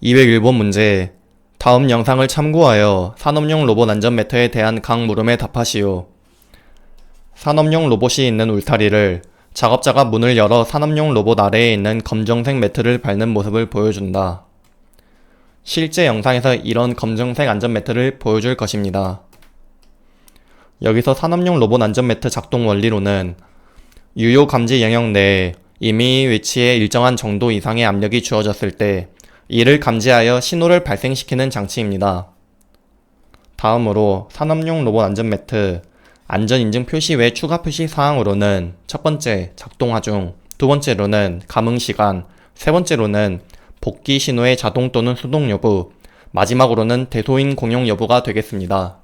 201번 문제. 다음 영상을 참고하여 산업용 로봇 안전 매트에 대한 각 물음에 답하시오. 산업용 로봇이 있는 울타리를 작업자가 문을 열어 산업용 로봇 아래에 있는 검정색 매트를 밟는 모습을 보여준다. 실제 영상에서 이런 검정색 안전 매트를 보여줄 것입니다. 여기서 산업용 로봇 안전 매트 작동 원리로는 유효 감지 영역 내에 임의 위치에 일정한 정도 이상의 압력이 주어졌을 때 이를 감지하여 신호를 발생시키는 장치입니다. 다음으로 산업용 로봇 안전 매트 안전인증 표시 외 추가 표시 사항으로는 첫 번째, 작동화 중, 두 번째로는 감응 시간, 세 번째로는 복귀 신호의 자동 또는 수동 여부, 마지막으로는 대소인 공용 여부가 되겠습니다.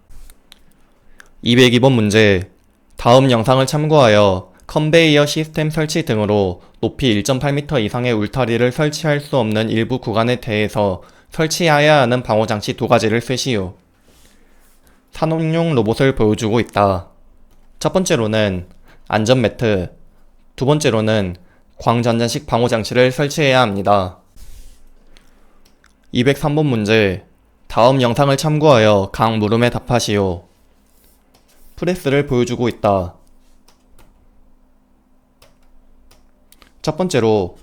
202번 문제. 다음 영상을 참고하여 컨베이어 시스템 설치 등으로 높이 1.8m 이상의 울타리를 설치할 수 없는 일부 구간에 대해서 설치해야 하는 방호장치 두 가지를 쓰시오. 산업용 로봇을 보여주고 있다. 첫 번째로는 안전매트, 두 번째로는 광전자식 방호장치를 설치해야 합니다. 203번 문제. 다음 영상을 참고하여 각 물음에 답하시오. 프레스를 보여주고 있다. 첫 번째로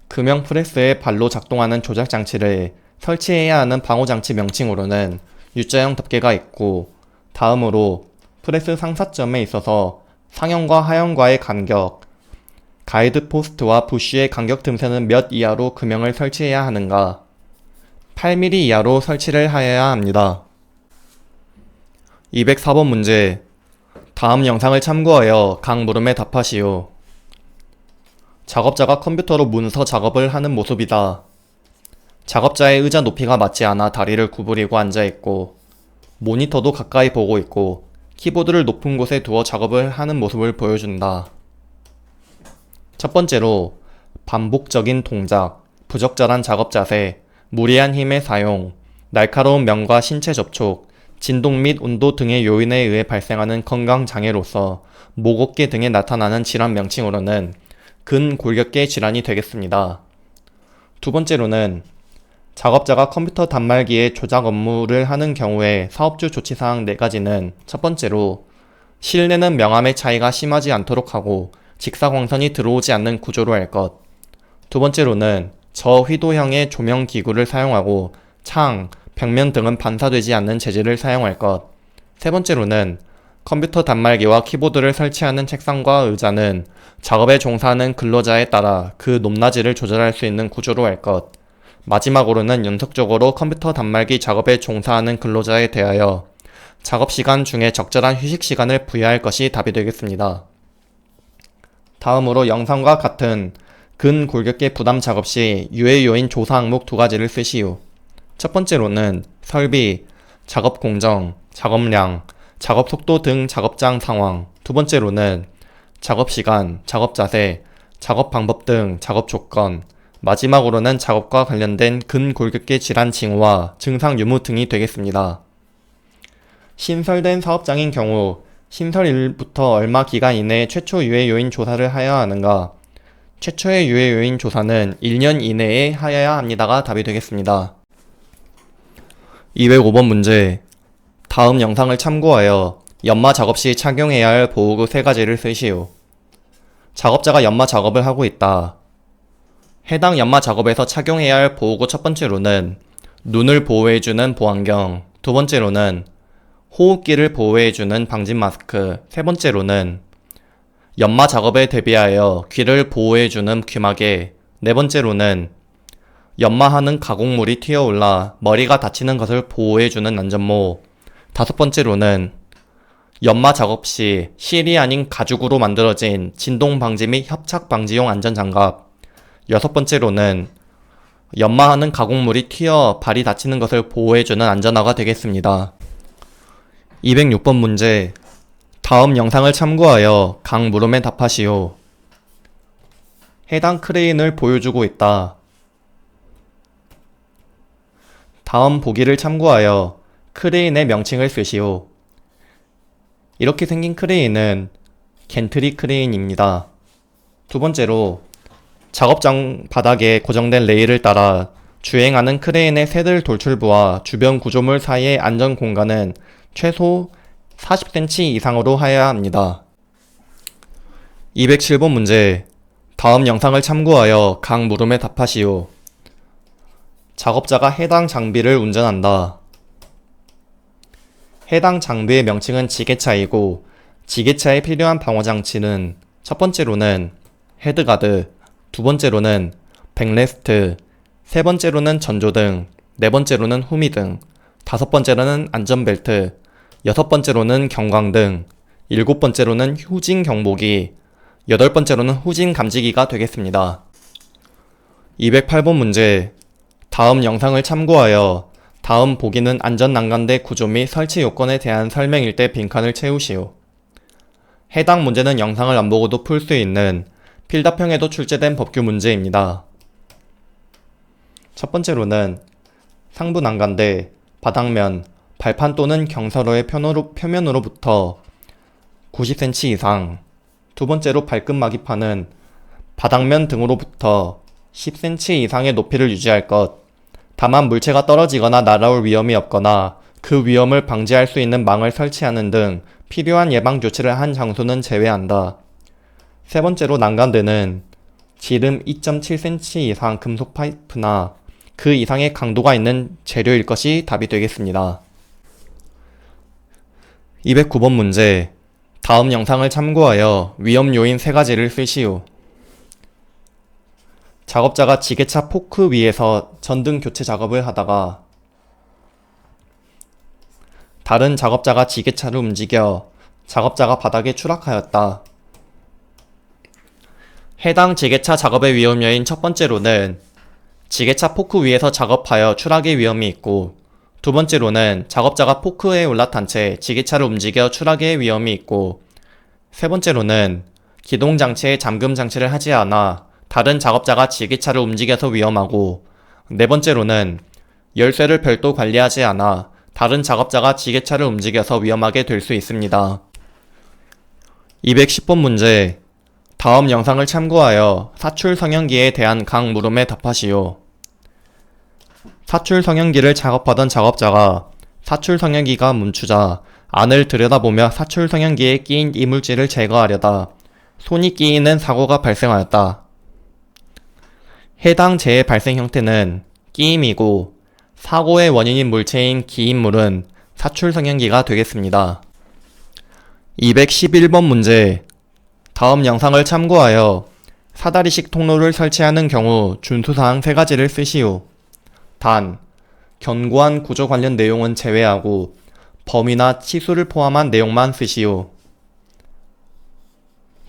금형 프레스의 발로 작동하는 조작 장치를 설치해야 하는 방호장치 명칭으로는 U자형 덮개가 있고, 다음으로 프레스 상사점에 있어서 상형과 하형과의 간격, 가이드 포스트와 부쉬의 간격 틈새는 몇 이하로 금형을 설치해야 하는가? 8mm 이하로 설치를 하여야 합니다. 204번 문제. 다음 영상을 참고하여 각 물음에 답하시오. 작업자가 컴퓨터로 문서 작업을 하는 모습이다. 작업자의 의자 높이가 맞지 않아 다리를 구부리고 앉아있고, 모니터도 가까이 보고 있고, 키보드를 높은 곳에 두어 작업을 하는 모습을 보여준다. 첫 번째로 반복적인 동작, 부적절한 작업 자세, 무리한 힘의 사용, 날카로운 면과 신체 접촉, 진동 및 온도 등의 요인에 의해 발생하는 건강장애로서 목, 어깨 등에 나타나는 질환 명칭으로는 근골격계 질환이 되겠습니다. 두 번째로는 작업자가 컴퓨터 단말기에 조작 업무를 하는 경우에 사업주 조치사항 4가지는 첫 번째로 실내는 명암의 차이가 심하지 않도록 하고 직사광선이 들어오지 않는 구조로 할 것, 두 번째로는 저휘도형의 조명기구를 사용하고 창, 벽면 등은 반사되지 않는 재질을 사용할 것, 세 번째로는 컴퓨터 단말기와 키보드를 설치하는 책상과 의자는 작업에 종사하는 근로자에 따라 그 높낮이를 조절할 수 있는 구조로 할 것, 마지막으로는 연속적으로 컴퓨터 단말기 작업에 종사하는 근로자에 대하여 작업시간 중에 적절한 휴식시간을 부여할 것이 답이 되겠습니다. 다음으로 영상과 같은 근골격계 부담 작업 시 유해 요인 조사 항목 두 가지를 쓰시오. 첫 번째로는 설비, 작업 공정, 작업량, 작업 속도 등 작업장 상황, 두 번째로는 작업 시간, 작업 자세, 작업 방법 등 작업 조건, 마지막으로는 작업과 관련된 근골격계 질환 징후와 증상 유무 등이 되겠습니다. 신설된 사업장인 경우 신설일부터 얼마 기간 이내에 최초 유해 요인 조사를 하여야 하는가? 최초의 유해 요인 조사는 1년 이내에 하여야 합니다가 답이 되겠습니다. 205번 문제. 다음 영상을 참고하여 연마 작업 시 착용해야 할 보호구 3가지를 쓰시오. 작업자가 연마 작업을 하고 있다. 해당 연마 작업에서 착용해야 할 보호구 첫 번째로는 눈을 보호해주는 보안경, 두 번째로는 호흡기를 보호해주는 방진 마스크, 세 번째로는 연마 작업에 대비하여 귀를 보호해주는 귀마개, 네 번째로는 연마하는 가공물이 튀어올라 머리가 다치는 것을 보호해주는 안전모, 다섯 번째로는 연마 작업 시 실이 아닌 가죽으로 만들어진 진동 방지 및 협착 방지용 안전장갑, 여섯 번째로는 연마하는 가공물이 튀어 발이 다치는 것을 보호해주는 안전화가 되겠습니다. 206번 문제. 다음 영상을 참고하여 각 물음에 답하시오. 해당 크레인을 보여주고 있다. 다음 보기를 참고하여 크레인의 명칭을 쓰시오. 이렇게 생긴 크레인은 겐트리 크레인입니다. 두 번째로 작업장 바닥에 고정된 레일을 따라 주행하는 크레인의 새들 돌출부와 주변 구조물 사이의 안전 공간은 최소 40cm 이상으로 하여야 합니다. 207번 문제. 다음 영상을 참고하여 각 물음에 답하시오. 작업자가 해당 장비를 운전한다. 해당 장비의 명칭은 지게차이고 지게차에 필요한 방어장치는 첫 번째로는 헤드가드, 두 번째로는 백레스트, 세 번째로는 전조등, 네 번째로는 후미등, 다섯 번째로는 안전벨트, 여섯 번째로는 경광등, 일곱 번째로는 후진 경보기, 여덟 번째로는 후진 감지기가 되겠습니다. 208번 문제. 다음 영상을 참고하여 다음 보기는 안전난간대 구조 및 설치 요건에 대한 설명일 때 빈칸을 채우시오. 해당 문제는 영상을 안 보고도 풀 수 있는 필답형에도 출제된 법규 문제입니다. 첫 번째로는 상부 난간대, 바닥면, 발판 또는 경사로의 표면으로부터 90cm 이상, 두 번째로 발끝 마기판은 바닥면 등으로부터 10cm 이상의 높이를 유지할 것, 다만 물체가 떨어지거나 날아올 위험이 없거나 그 위험을 방지할 수 있는 망을 설치하는 등 필요한 예방 조치를 한 장소는 제외한다. 세 번째로 난간대는 지름 2.7cm 이상 금속 파이프나 그 이상의 강도가 있는 재료일 것이 답이 되겠습니다. 209번 문제. 다음 영상을 참고하여 위험 요인 3가지를 쓰시오. 작업자가 지게차 포크 위에서 전등 교체 작업을 하다가 다른 작업자가 지게차를 움직여 작업자가 바닥에 추락하였다. 해당 지게차 작업의 위험 요인 첫 번째로는 지게차 포크 위에서 작업하여 추락의 위험이 있고, 두 번째로는 작업자가 포크에 올라탄 채 지게차를 움직여 추락의 위험이 있고, 세 번째로는 기동장치에 잠금 장치를 하지 않아 다른 작업자가 지게차를 움직여서 위험하고, 네 번째로는 열쇠를 별도 관리하지 않아 다른 작업자가 지게차를 움직여서 위험하게 될 수 있습니다. 210번 문제. 다음 영상을 참고하여 사출 성형기에 대한 각 물음에 답하시오. 사출 성형기를 작업하던 작업자가 사출 성형기가 멈추자 안을 들여다보며 사출 성형기에 끼인 이물질을 제거하려다 손이 끼이는 사고가 발생하였다. 해당 재해 발생 형태는 끼임이고 사고의 원인인 물체인 기인물은 사출 성형기가 되겠습니다. 211번 문제. 다음 영상을 참고하여 사다리식 통로를 설치하는 경우 준수사항 3가지를 쓰시오. 단, 견고한 구조 관련 내용은 제외하고 범위나 치수를 포함한 내용만 쓰시오.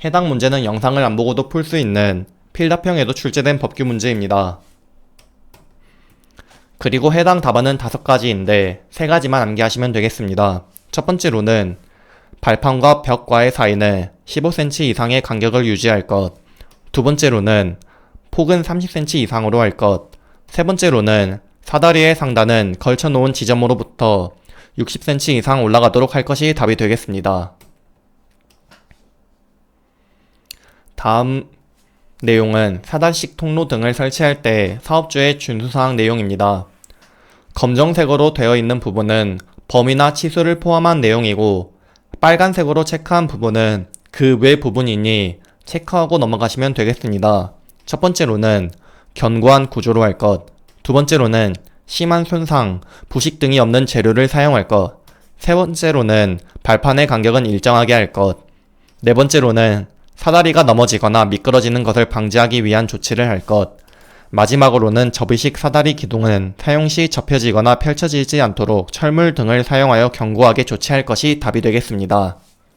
해당 문제는 영상을 안 보고도 풀 수 있는 필답형에도 출제된 법규 문제입니다. 그리고 해당 답안은 5가지인데 3가지만 암기하시면 되겠습니다. 첫 번째로는 발판과 벽과의 사이는 15cm 이상의 간격을 유지할 것, 두 번째로는 폭은 30cm 이상으로 할 것, 세 번째로는 사다리의 상단은 걸쳐놓은 지점으로부터 60cm 이상 올라가도록 할 것이 답이 되겠습니다. 다음 내용은 사다리식 통로 등을 설치할 때 사업주의 준수사항 내용입니다. 검정색으로 되어 있는 부분은 범위나 치수를 포함한 내용이고, 빨간색으로 체크한 부분은 그 외 부분이니 체크하고 넘어가시면 되겠습니다. 첫 번째로는 견고한 구조로 할 것, 두 번째로는 심한 손상, 부식 등이 없는 재료를 사용할 것, 세 번째로는 발판의 간격은 일정하게 할 것, 네 번째로는 사다리가 넘어지거나 미끄러지는 것을 방지하기 위한 조치를 할 것, 마지막으로는 접이식 사다리 기둥은 사용 시 접혀지거나 펼쳐지지 않도록 철물 등을 사용하여 견고하게 조치할 것이 답이 되겠습니다.